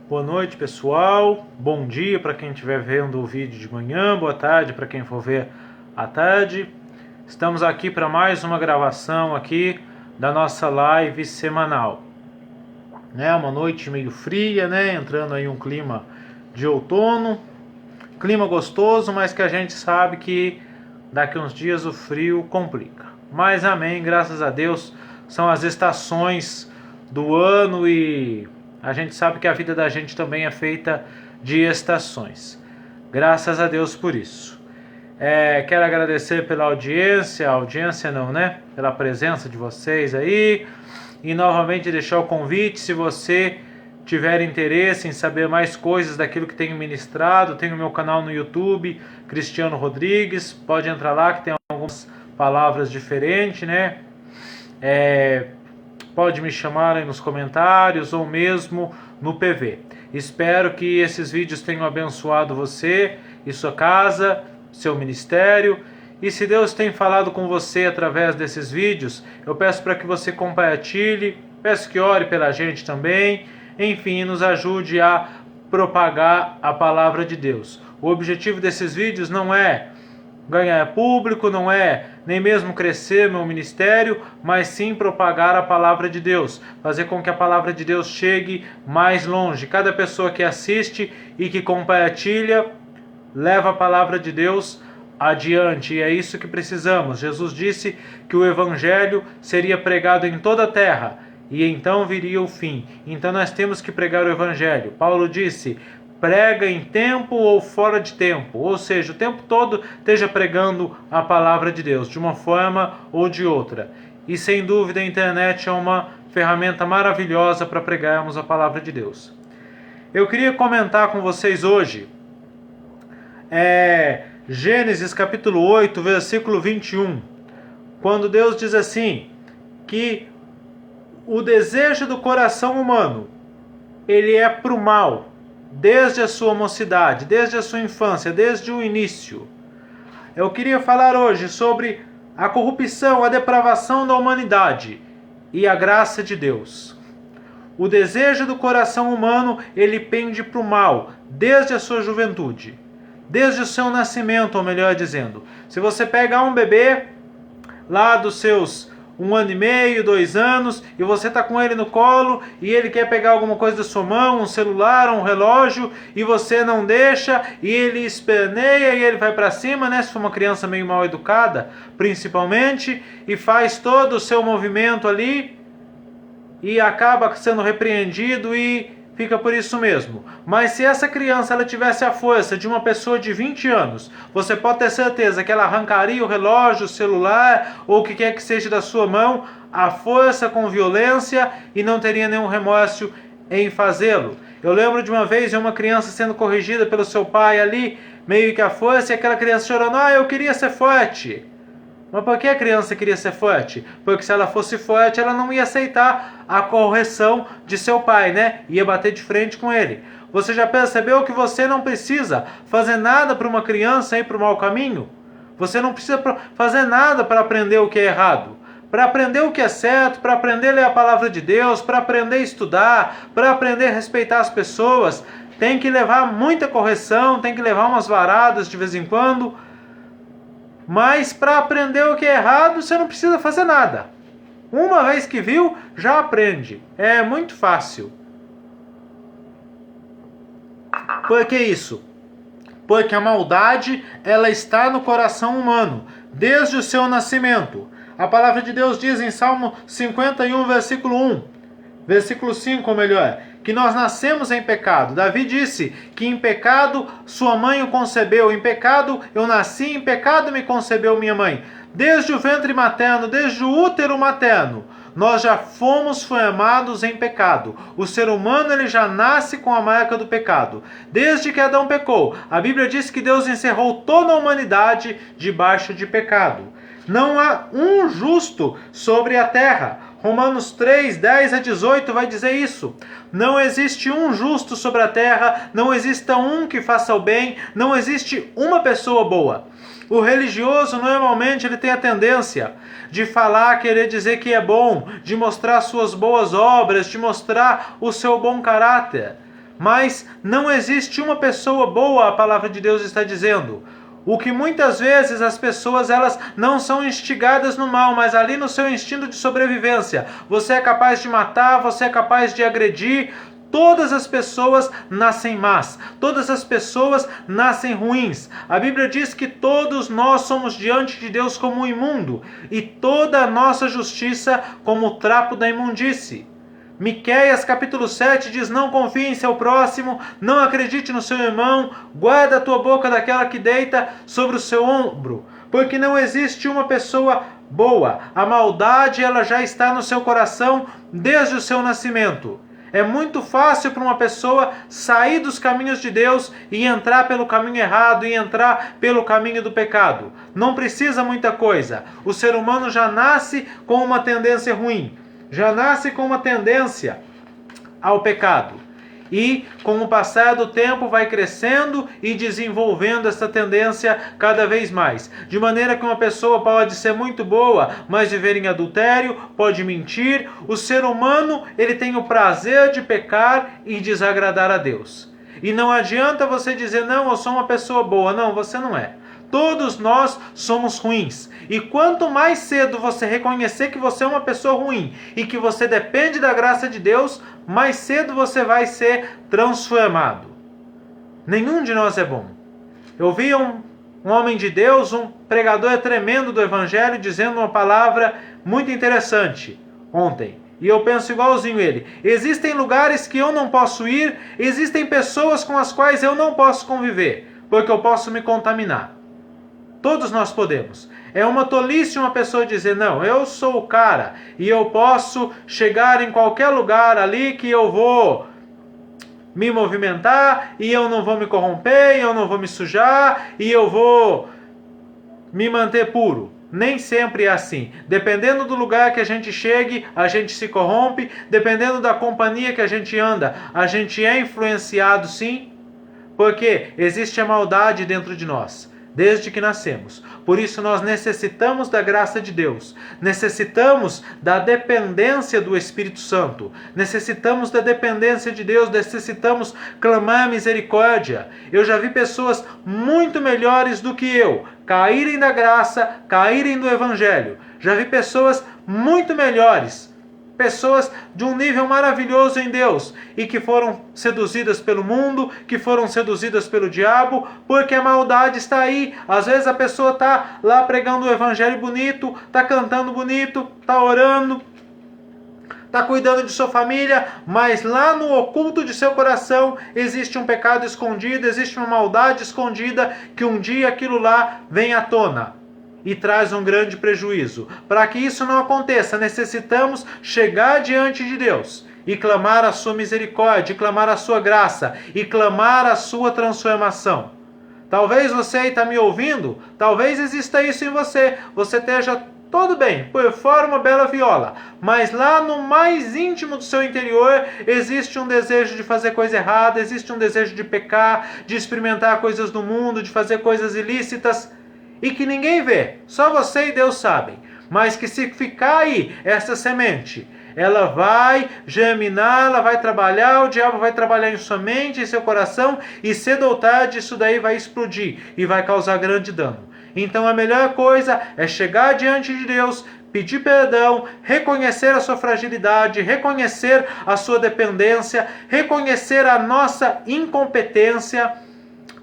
Boa noite, pessoal. Bom dia para quem estiver vendo o vídeo de manhã. Boa tarde para quem for ver à tarde. Estamos aqui para mais uma gravação aqui da nossa live semanal. Uma noite meio fria, entrando aí um clima de outono. Clima gostoso, mas que a gente sabe que daqui uns dias o frio complica. Mas amém, graças a Deus, são as estações do ano e a gente sabe que a vida da gente também é feita de estações. Graças a Deus por isso. Quero agradecer pela audiência pela presença de vocês aí. E novamente deixar o convite, se você tiver interesse em saber mais coisas daquilo que tenho ministrado, tenho meu canal no YouTube, Cristiano Rodrigues, pode entrar lá que tem algumas palavras diferentes, Pode me chamar aí nos comentários ou mesmo no PV. Espero que esses vídeos tenham abençoado você e sua casa, seu ministério. E se Deus tem falado com você através desses vídeos, eu peço para que você compartilhe, peço que ore pela gente também, enfim, nos ajude a propagar a palavra de Deus. O objetivo desses vídeos não é ganhar público, não é nem mesmo crescer meu ministério, mas sim propagar a palavra de Deus, fazer com que a palavra de Deus chegue mais longe. Cada pessoa que assiste e que compartilha, leva a palavra de Deus adiante, e é isso que precisamos. Jesus disse que o evangelho seria pregado em toda a terra, e então viria o fim. Então nós temos que pregar o evangelho. Paulo disse: prega em tempo ou fora de tempo, ou seja, o tempo todo esteja pregando a palavra de Deus, de uma forma ou de outra. E sem dúvida a internet é uma ferramenta maravilhosa para pregarmos a palavra de Deus. Eu queria comentar com vocês hoje Gênesis capítulo 8, versículo 21, quando Deus diz assim, que o desejo do coração humano, ele é para o mal, desde a sua mocidade, desde a sua infância, desde o início. Eu queria falar hoje sobre a corrupção, a depravação da humanidade e a graça de Deus. O desejo do coração humano, ele pende para o mal, desde a sua juventude, desde o seu nascimento, ou melhor dizendo. Se você pegar um bebê lá dos seus 1 ano e meio, 2 anos, e você está com ele no colo, e ele quer pegar alguma coisa da sua mão, um celular, um relógio, e você não deixa, e ele esperneia, e ele vai para cima, se for uma criança meio mal educada, principalmente, e faz todo o seu movimento ali, e acaba sendo repreendido e fica por isso mesmo. Mas se essa criança ela tivesse a força de uma pessoa de 20 anos, você pode ter certeza que ela arrancaria o relógio, o celular, ou o que quer que seja da sua mão, a força com violência, e não teria nenhum remorso em fazê-lo. Eu lembro de uma vez de uma criança sendo corrigida pelo seu pai ali, meio que a força, e aquela criança chorando: eu queria ser forte. Mas por que a criança queria ser forte? Porque se ela fosse forte, ela não ia aceitar a correção de seu pai, Ia bater de frente com ele. Você já percebeu que você não precisa fazer nada para uma criança ir para o mau caminho? Você não precisa fazer nada para aprender o que é errado. Para aprender o que é certo, para aprender a ler a palavra de Deus, para aprender a estudar, para aprender a respeitar as pessoas, tem que levar muita correção, tem que levar umas varadas de vez em quando. Mas para aprender o que é errado, você não precisa fazer nada. Uma vez que viu, já aprende. É muito fácil. Por que isso? Porque a maldade, ela está no coração humano, desde o seu nascimento. A palavra de Deus diz em Salmo 51, versículo 1, versículo 5, ou melhor, que nós nascemos em pecado. Davi disse que em pecado sua mãe o concebeu, em pecado eu nasci, em pecado me concebeu minha mãe. Desde o ventre materno, desde o útero materno, nós já fomos formados em pecado. O ser humano ele já nasce com a marca do pecado. Desde que Adão pecou, a Bíblia diz que Deus encerrou toda a humanidade debaixo de pecado. Não há um justo sobre a terra. Romanos 3, 10 a 18 vai dizer isso. Não existe um justo sobre a terra, não exista um que faça o bem, não existe uma pessoa boa. O religioso, normalmente, ele tem a tendência de falar, querer dizer que é bom, de mostrar suas boas obras, de mostrar o seu bom caráter. Mas não existe uma pessoa boa, a palavra de Deus está dizendo. O que muitas vezes as pessoas elas não são instigadas no mal, mas ali no seu instinto de sobrevivência. Você é capaz de matar, você é capaz de agredir. Todas as pessoas nascem más, todas as pessoas nascem ruins. A Bíblia diz que todos nós somos diante de Deus como um imundo, e toda a nossa justiça como o trapo da imundície. Miqueias capítulo 7 diz: não confie em seu próximo, não acredite no seu irmão, guarda a tua boca daquela que deita sobre o seu ombro, porque não existe uma pessoa boa. A maldade ela já está no seu coração desde o seu nascimento. É muito fácil para uma pessoa sair dos caminhos de Deus e entrar pelo caminho errado, e entrar pelo caminho do pecado. Não precisa muita coisa. O ser humano já nasce com uma tendência ruim, já nasce com uma tendência ao pecado. E com o passar do tempo vai crescendo e desenvolvendo essa tendência cada vez mais. De maneira que uma pessoa pode ser muito boa, mas viver em adultério, pode mentir. O ser humano ele tem o prazer de pecar e desagradar a Deus. E não adianta você dizer: não, eu sou uma pessoa boa. Não, você não é. Todos nós somos ruins. E quanto mais cedo você reconhecer que você é uma pessoa ruim e que você depende da graça de Deus, mais cedo você vai ser transformado. Nenhum de nós é bom. Eu vi um homem de Deus, um pregador tremendo do Evangelho, dizendo uma palavra muito interessante ontem. E eu penso igualzinho ele. Existem lugares que eu não posso ir, existem pessoas com as quais eu não posso conviver, porque eu posso me contaminar. Todos nós podemos. É uma tolice uma pessoa dizer: não, eu sou o cara e eu posso chegar em qualquer lugar ali que eu vou me movimentar e eu não vou me corromper, eu não vou me sujar e eu vou me manter puro. Nem sempre é assim. Dependendo do lugar que a gente chegue, a gente se corrompe. Dependendo da companhia que a gente anda, a gente é influenciado sim. Porque existe a maldade dentro de nós desde que nascemos. Por isso nós necessitamos da graça de Deus, necessitamos da dependência do Espírito Santo, necessitamos da dependência de Deus, necessitamos clamar misericórdia. Eu já vi pessoas muito melhores do que eu caírem da graça, caírem do Evangelho. Já vi pessoas muito melhores, pessoas de um nível maravilhoso em Deus e que foram seduzidas pelo mundo, que foram seduzidas pelo diabo, porque a maldade está aí. Às vezes a pessoa está lá pregando o evangelho bonito, está cantando bonito, está orando, está cuidando de sua família, mas lá no oculto de seu coração existe um pecado escondido, existe uma maldade escondida, que um dia aquilo lá vem à tona e traz um grande prejuízo. Para que isso não aconteça, necessitamos chegar diante de Deus e clamar a sua misericórdia, e clamar a sua graça, e clamar a sua transformação. Talvez você aí está me ouvindo, talvez exista isso em você. Você esteja todo bem, por fora uma bela viola, mas lá no mais íntimo do seu interior existe um desejo de fazer coisa errada, existe um desejo de pecar, de experimentar coisas do mundo, de fazer coisas ilícitas, e que ninguém vê, só você e Deus sabem. Mas que se ficar aí essa semente, ela vai germinar, ela vai trabalhar, o diabo vai trabalhar em sua mente, em seu coração, e cedo ou tarde isso daí vai explodir e vai causar grande dano. Então a melhor coisa é chegar diante de Deus, pedir perdão, reconhecer a sua fragilidade, reconhecer a sua dependência, reconhecer a nossa incompetência,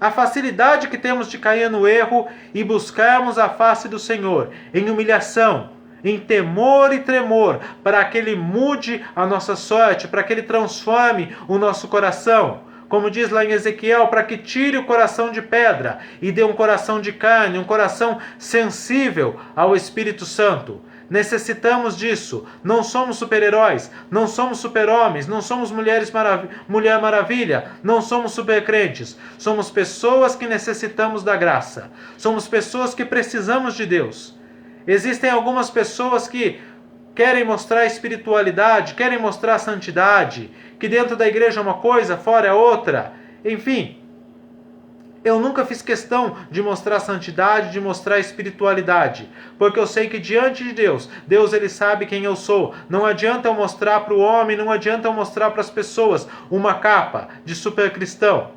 a facilidade que temos de cair no erro, e buscarmos a face do Senhor em humilhação, em temor e tremor, para que Ele mude a nossa sorte, para que Ele transforme o nosso coração. Como diz lá em Ezequiel, para que tire o coração de pedra e dê um coração de carne, um coração sensível ao Espírito Santo. Necessitamos disso. Não somos super-heróis, não somos super-homens, não somos Mulher Maravilha, não somos super-crentes. Somos pessoas que necessitamos da graça. Somos pessoas que precisamos de Deus. Existem algumas pessoas que querem mostrar espiritualidade, querem mostrar santidade, que dentro da igreja é uma coisa, fora é outra. Enfim, eu nunca fiz questão de mostrar santidade, de mostrar espiritualidade, porque eu sei que diante de Deus, Deus ele sabe quem eu sou. Não adianta eu mostrar para o homem, não adianta eu mostrar para as pessoas uma capa de super cristão.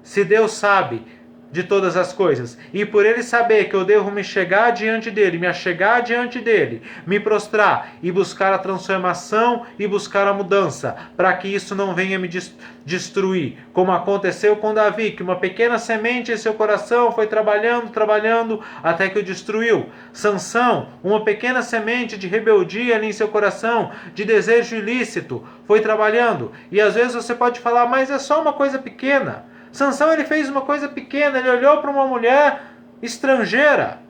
Se Deus sabe de todas as coisas, e por Ele saber que eu devo me chegar diante dEle, me achegar diante dEle, me prostrar e buscar a transformação e buscar a mudança, para que isso não venha me destruir, como aconteceu com Davi, que uma pequena semente em seu coração foi trabalhando, até que o destruiu. Sansão, uma pequena semente de rebeldia ali em seu coração, de desejo ilícito, foi trabalhando, e às vezes você pode falar, mas é só uma coisa pequena. Sansão ele fez uma coisa pequena, ele olhou para uma mulher estrangeira.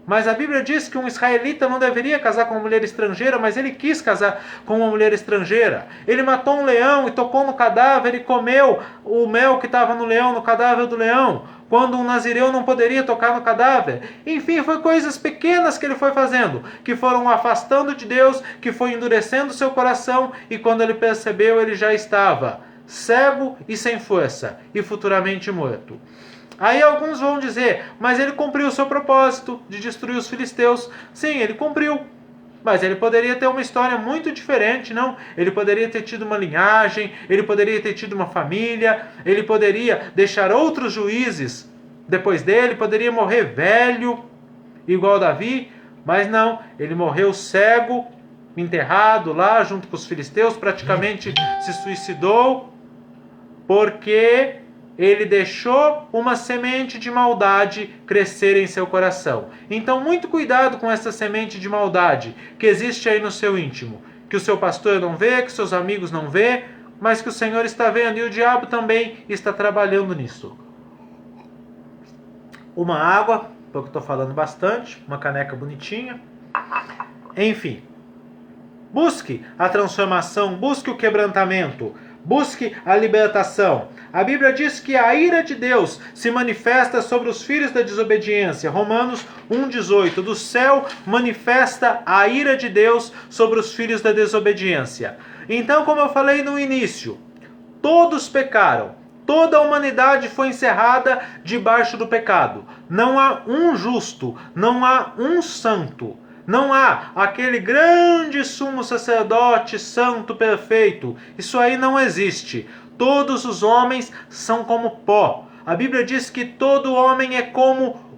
Mas a Bíblia diz que um israelita não deveria casar com uma mulher estrangeira, mas ele quis casar com uma mulher estrangeira. Ele matou um leão e tocou no cadáver e comeu o mel que estava no leão, no cadáver do leão, quando um nazireu não poderia tocar no cadáver. Enfim, foi coisas pequenas que ele foi fazendo, que foram o afastando de Deus, que foi endurecendo seu coração, e quando ele percebeu, ele já estava cego e sem força, e futuramente morto. Aí alguns vão dizer, mas ele cumpriu o seu propósito de destruir os filisteus. Sim, ele cumpriu. Mas ele poderia ter uma história muito diferente, não? Ele poderia ter tido uma linhagem, ele poderia ter tido uma família, ele poderia deixar outros juízes depois dele, poderia morrer velho, igual Davi, mas não, ele morreu cego, enterrado lá junto com os filisteus, praticamente se suicidou, porque ele deixou uma semente de maldade crescer em seu coração. Então, muito cuidado com essa semente de maldade que existe aí no seu íntimo, que o seu pastor não vê, que seus amigos não vê, mas que o Senhor está vendo, e o diabo também está trabalhando nisso. Uma água, porque eu estou falando bastante, uma caneca bonitinha. Enfim, busque a transformação, busque o quebrantamento, busque a libertação. A Bíblia diz que a ira de Deus se manifesta sobre os filhos da desobediência. Romanos 1,18. Do céu manifesta a ira de Deus sobre os filhos da desobediência. Então, como eu falei no início, todos pecaram. Toda a humanidade foi encerrada debaixo do pecado. Não há um justo, não há um santo. Não há aquele grande sumo sacerdote santo perfeito. Isso aí não existe. Todos os homens são como pó. A Bíblia diz que todo homem é como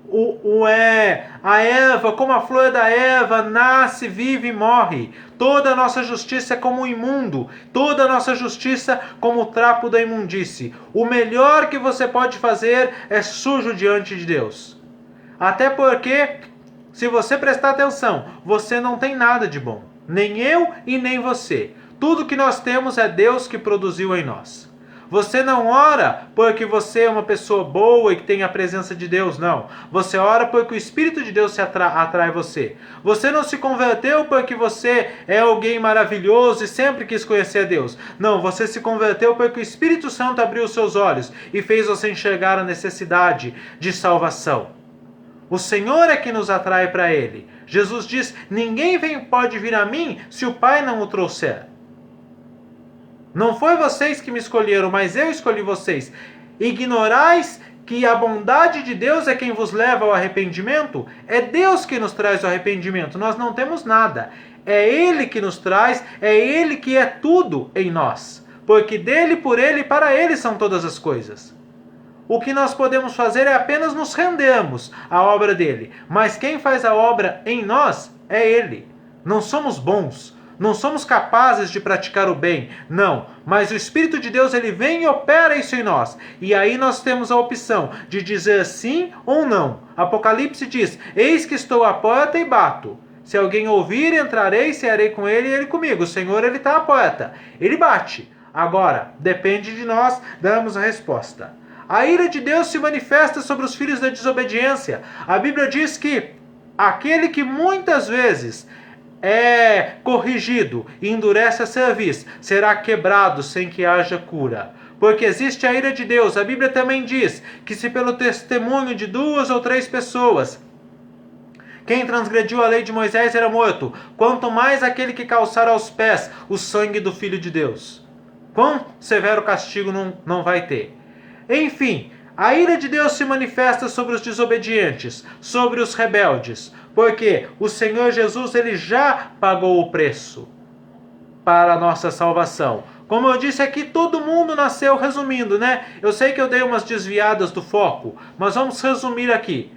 a erva, como a flor da erva, nasce, vive e morre. Toda a nossa justiça é como o imundo. Toda a nossa justiça como o trapo da imundície. O melhor que você pode fazer é sujo diante de Deus. Até porque, se você prestar atenção, você não tem nada de bom. Nem eu e nem você. Tudo que nós temos é Deus que produziu em nós. Você não ora porque você é uma pessoa boa e que tem a presença de Deus, não. Você ora porque o Espírito de Deus atrai você. Você não se converteu porque você é alguém maravilhoso e sempre quis conhecer a Deus. Não, você se converteu porque o Espírito Santo abriu os seus olhos e fez você enxergar a necessidade de salvação. O Senhor é que nos atrai para Ele. Jesus diz, ninguém pode vir a mim se o Pai não o trouxer. Não foi vocês que me escolheram, mas eu escolhi vocês. Ignorais que a bondade de Deus é quem vos leva ao arrependimento? É Deus que nos traz o arrependimento, nós não temos nada. É Ele que nos traz, é Ele que é tudo em nós. Porque dele, por Ele e para Ele são todas as coisas. O que nós podemos fazer é apenas nos rendermos à obra dele. Mas quem faz a obra em nós é Ele. Não somos bons. Não somos capazes de praticar o bem, não. Mas o Espírito de Deus, ele vem e opera isso em nós. E aí nós temos a opção de dizer sim ou não. Apocalipse diz, eis que estou à porta e bato. Se alguém ouvir, entrarei, cearei com ele e ele comigo. O Senhor, ele está à porta. Ele bate. Agora, depende de nós darmos a resposta. A ira de Deus se manifesta sobre os filhos da desobediência. A Bíblia diz que aquele que muitas vezes é corrigido e endurece a cerviz, será quebrado sem que haja cura. Porque existe a ira de Deus. A Bíblia também diz que se pelo testemunho de 2 ou 3 pessoas Quem transgrediu a lei de Moisés era morto. Quanto mais aquele que calçar aos pés o sangue do Filho de Deus. Quão severo castigo não vai ter. Enfim, a ira de Deus se manifesta sobre os desobedientes, sobre os rebeldes. Porque o Senhor Jesus, ele já pagou o preço para a nossa salvação. Como eu disse aqui, todo mundo nasceu, resumindo, né? Eu sei que eu dei umas desviadas do foco, mas vamos resumir aqui.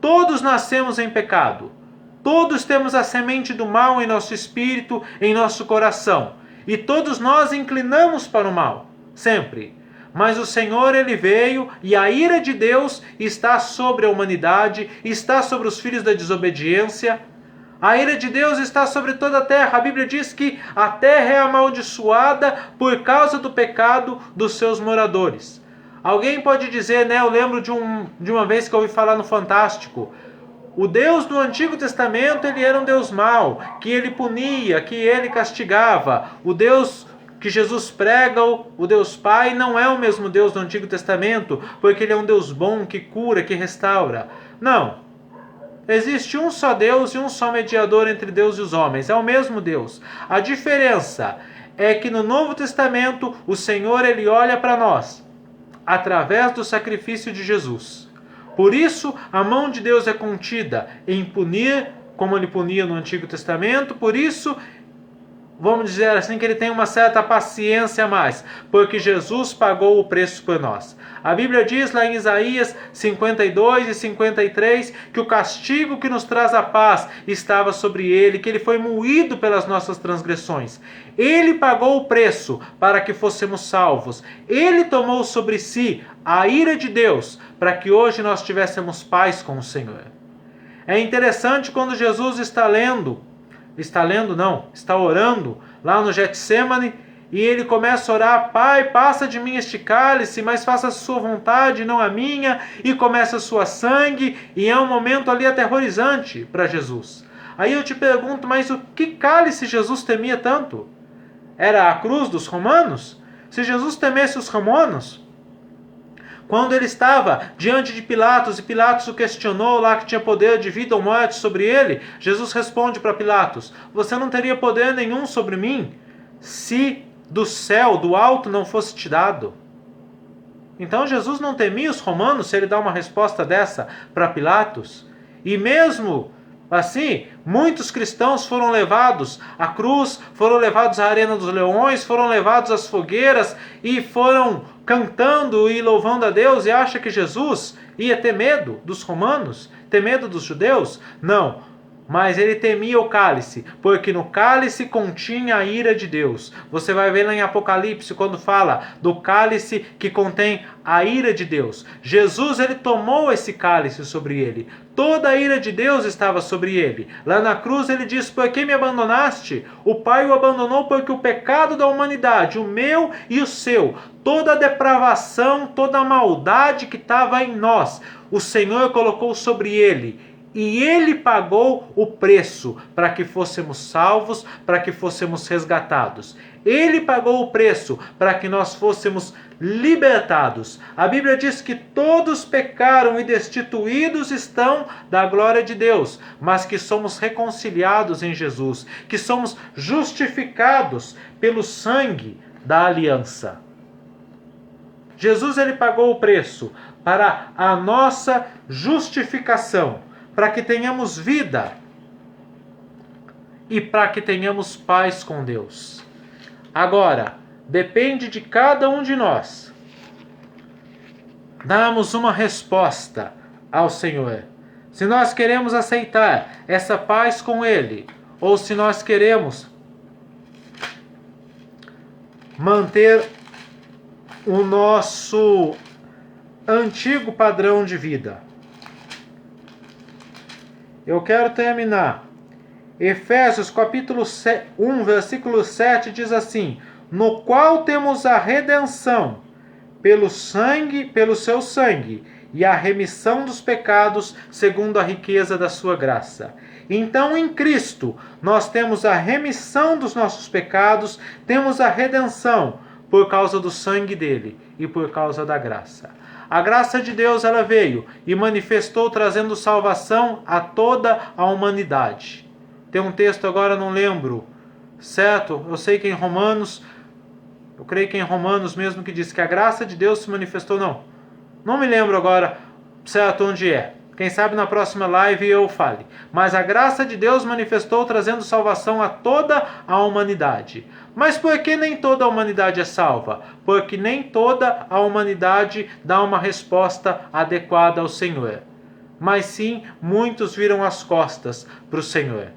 Todos nascemos em pecado. Todos temos a semente do mal em nosso espírito, em nosso coração. E todos nós inclinamos para o mal, sempre. Mas o Senhor, ele veio e a ira de Deus está sobre a humanidade, está sobre os filhos da desobediência. A ira de Deus está sobre toda a terra. A Bíblia diz que a terra é amaldiçoada por causa do pecado dos seus moradores. Alguém pode dizer, né? Eu lembro de uma vez que eu ouvi falar no Fantástico. O Deus do Antigo Testamento, ele era um Deus mau, que ele punia, que ele castigava. O Deus que Jesus prega, o Deus Pai, não é o mesmo Deus do Antigo Testamento, porque ele é um Deus bom, que cura, que restaura. Não. Existe um só Deus e um só mediador entre Deus e os homens. É o mesmo Deus. A diferença é que no Novo Testamento, o Senhor, ele olha para nós através do sacrifício de Jesus. Por isso, a mão de Deus é contida em punir, como ele punia no Antigo Testamento. Por isso, vamos dizer assim, que ele tem uma certa paciência a mais, porque Jesus pagou o preço por nós. A Bíblia diz lá em Isaías 52 e 53 que o castigo que nos traz a paz estava sobre ele, que ele foi moído pelas nossas transgressões. Ele pagou o preço para que fôssemos salvos. Ele tomou sobre si a ira de Deus para que hoje nós tivéssemos paz com o Senhor. É interessante quando Jesus está orando lá no Getsemane, e ele começa a orar: Pai, passa de mim este cálice, mas faça a sua vontade, não a minha, e começa a suar sangue, e é um momento ali aterrorizante para Jesus. Aí eu te pergunto, mas o que cálice Jesus temia tanto? Era a cruz dos romanos? Se Jesus temesse os romanos, quando ele estava diante de Pilatos, e Pilatos o questionou lá que tinha poder de vida ou morte sobre ele, Jesus responde para Pilatos: você não teria poder nenhum sobre mim, se do céu, do alto, não fosse te dado. Então Jesus não temia os romanos se ele dá uma resposta dessa para Pilatos. E mesmo assim, muitos cristãos foram levados à cruz, foram levados à arena dos leões, foram levados às fogueiras e foram cantando e louvando a Deus, e acha que Jesus ia ter medo dos romanos, ter medo dos judeus? Não. Mas ele temia o cálice, porque no cálice continha a ira de Deus. Você vai ver lá em Apocalipse, quando fala do cálice que contém a ira de Deus. Jesus, ele tomou esse cálice sobre ele. Toda a ira de Deus estava sobre ele. Lá na cruz ele diz: por que me abandonaste? O Pai o abandonou porque o pecado da humanidade, o meu e o seu, toda a depravação, toda a maldade que estava em nós, o Senhor colocou sobre ele. E ele pagou o preço para que fôssemos salvos, para que fôssemos resgatados. Ele pagou o preço para que nós fôssemos libertados. A Bíblia diz que todos pecaram e destituídos estão da glória de Deus, mas que somos reconciliados em Jesus, que somos justificados pelo sangue da aliança. Jesus, ele pagou o preço para a nossa justificação, para que tenhamos vida e para que tenhamos paz com Deus. Agora, depende de cada um de nós darmos uma resposta ao Senhor. Se nós queremos aceitar essa paz com Ele, ou se nós queremos manter o nosso antigo padrão de vida. Eu quero terminar. Efésios capítulo 1, versículo 7 diz assim: no qual temos a redenção pelo seu sangue, e a remissão dos pecados segundo a riqueza da sua graça. Então, em Cristo, nós temos a remissão dos nossos pecados, temos a redenção, por causa do sangue dele e por causa da graça. A graça de Deus, ela veio e manifestou trazendo salvação a toda a humanidade. Tem um texto agora, não lembro, certo? Eu sei que em Romanos, eu creio que em Romanos mesmo, que diz que a graça de Deus se manifestou, não me lembro agora, certo, onde é. Quem sabe na próxima live eu fale. Mas a graça de Deus manifestou trazendo salvação a toda a humanidade. Mas por que nem toda a humanidade é salva? Porque nem toda a humanidade dá uma resposta adequada ao Senhor. Mas sim, muitos viram as costas para o Senhor.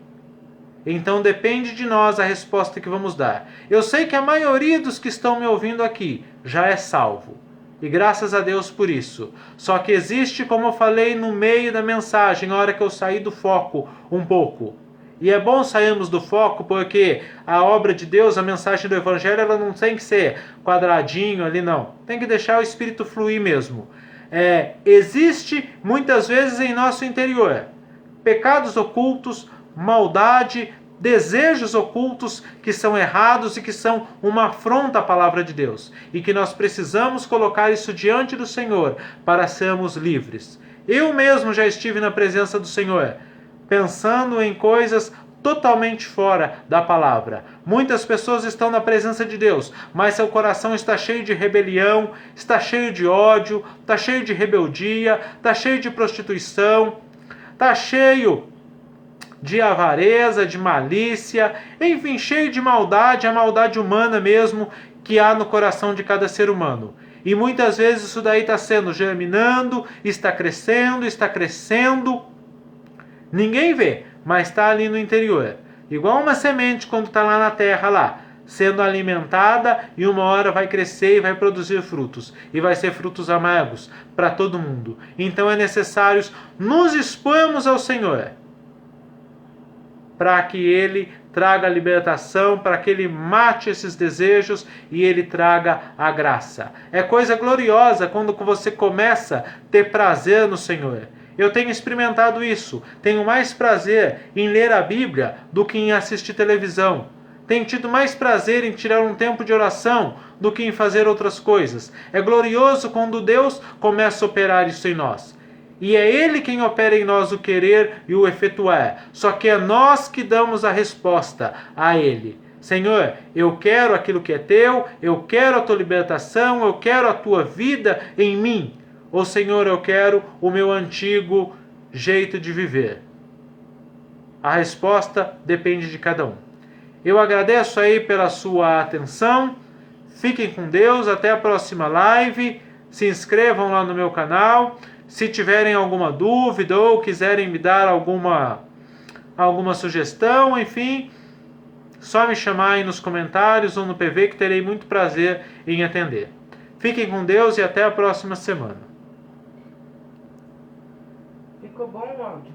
Então depende de nós a resposta que vamos dar. Eu sei que a maioria dos que estão me ouvindo aqui já é salvo. E graças a Deus por isso. Só que existe, como eu falei no meio da mensagem, na hora que eu saí do foco um pouco. E é bom sairmos do foco porque a obra de Deus, a mensagem do Evangelho, ela não tem que ser quadradinho ali, não. Tem que deixar o Espírito fluir mesmo. Existe muitas vezes em nosso interior pecados ocultos, maldade, desejos ocultos que são errados e que são uma afronta à palavra de Deus. E que nós precisamos colocar isso diante do Senhor para sermos livres. Eu mesmo já estive na presença do Senhor, pensando em coisas totalmente fora da palavra. Muitas pessoas estão na presença de Deus, mas seu coração está cheio de rebelião, está cheio de ódio, está cheio de rebeldia, está cheio de prostituição, está cheio de avareza, de malícia, enfim, cheio de maldade, a maldade humana mesmo que há no coração de cada ser humano. E muitas vezes isso daí está sendo germinando, está crescendo. Ninguém vê, mas está ali no interior. Igual uma semente quando está lá na terra, lá, sendo alimentada, e uma hora vai crescer e vai produzir frutos. E vai ser frutos amargos para todo mundo. Então é necessário nos expormos ao Senhor, para que Ele traga a libertação, para que Ele mate esses desejos e Ele traga a graça. É coisa gloriosa quando você começa a ter prazer no Senhor. Eu tenho experimentado isso. Tenho mais prazer em ler a Bíblia do que em assistir televisão. Tenho tido mais prazer em tirar um tempo de oração do que em fazer outras coisas. É glorioso quando Deus começa a operar isso em nós. E é Ele quem opera em nós o querer e o efetuar. Só que é nós que damos a resposta a Ele. Senhor, eu quero aquilo que é teu, eu quero a tua libertação, eu quero a tua vida em mim. Ou Senhor, eu quero o meu antigo jeito de viver. A resposta depende de cada um. Eu agradeço aí pela sua atenção. Fiquem com Deus, até a próxima live. Se inscrevam lá no meu canal. Se tiverem alguma dúvida ou quiserem me dar alguma sugestão, enfim, só me chamar aí nos comentários ou no PV que terei muito prazer em atender. Fiquem com Deus e até a próxima semana. Ficou bom o áudio?